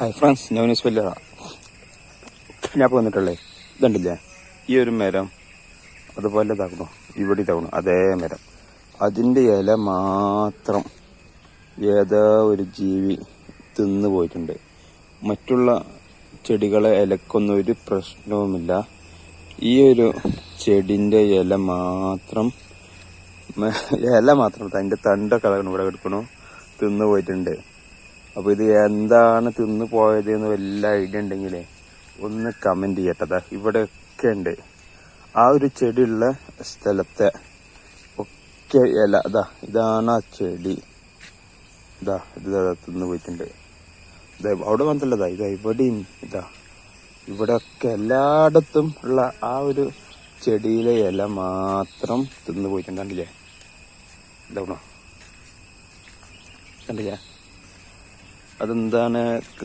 Hi friends, ഞാൻ വല്യതാ. ഞാൻ ഇപ്പോൾ വന്നിട്ടുള്ളേ ഇതുണ്ടില്ലേ, ഈ ഒരു മരം അതുപോലെ ഇതാക്കണോ, ഇവിടെ ഇതാക്കണോ അതേ മരം, അതിൻ്റെ ഇല മാത്രം ഏതോ ഒരു ജീവി തിന്നു പോയിട്ടുണ്ട്. മറ്റുള്ള ചെടികളെ ഇലക്കൊന്നും ഒരു പ്രശ്നവുമില്ല. ഈ ഒരു ചെടിൻ്റെ ഇല മാത്രം അതിൻ്റെ തണ്ടൊക്കെ ഇവിടെ എടുക്കണു തിന്നു പോയിട്ടുണ്ട്. അപ്പോൾ ഇത് എന്താണ് തിന്നു പോയത് എന്ന് വല്ല ഐഡിയ ഉണ്ടെങ്കിലേ ഒന്ന് കമൻറ്റ് ചെയ്യട്ടതാ. ഇവിടെയൊക്കെ ഉണ്ട് ആ ഒരു ചെടിയുള്ള സ്ഥലത്തെ ഒക്കെ ഇല. ഇതാണ് ആ ചെടി. ഇത് തിന്നു പോയിട്ടുണ്ട്. അവിടെ മാത്രമല്ല, ഇവിടെയും ഇവിടെയൊക്കെ എല്ലായിടത്തും ഉള്ള ആ ഒരു ചെടിയിലെ ഇല മാത്രം തിന്നു പോയിട്ടുണ്ട്. കണ്ടില്ലേ? കണ്ടില്ലേ? അതെന്താണ്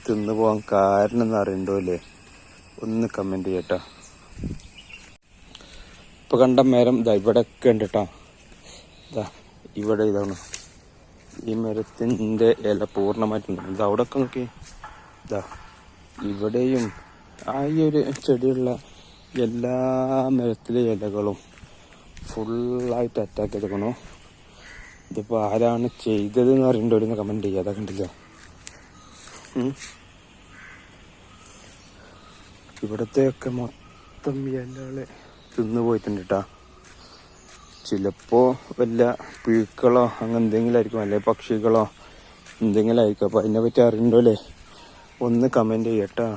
തിന്നു പോകാൻ കാരണം എന്ന് അറിയണ്ടോ അല്ലേ? ഒന്ന് കമൻറ്റ് ചെയ്യട്ടോ. ഇപ്പൊ കണ്ട മരം ഇവിടെയൊക്കെ ഉണ്ട് കേട്ടോ. ഇവിടെ ഇതാണ് ഈ മരത്തിൻ്റെ ഇല പൂർണ്ണമായിട്ടുണ്ട്. അവിടെയൊക്കെ നോക്കി, ഇവിടെയും ആ ഈ ഒരു ചെടിയുള്ള എല്ലാ മരത്തിലെ ഇലകളും ഫുള്ളായിട്ട് അറ്റാക്ക് ചെയ്തേക്കണു. ഇതിപ്പോൾ ആരാണ് ചെയ്തതെന്ന് അറിയണ്ടോ എന്ന് കമൻറ്റ് ചെയ്യുക. അതൊക്കെ കണ്ടില്ല? ഇവിടത്തെയൊക്കെ മൊത്തം ഇലകളെ തിന്നു പോയിട്ടുണ്ട് കേട്ടോ. ചിലപ്പോ വല്ല പുഴുക്കളോ അങ്ങനെ എന്തെങ്കിലും ആയിരിക്കും, അല്ലെ പക്ഷികളോ എന്തെങ്കിലും ആയിരിക്കും. അപ്പോൾ അതിനെ പറ്റി അറിയണ്ടോ അല്ലേ? ഒന്ന് കമൻറ്റ് ചെയ്യട്ടോ.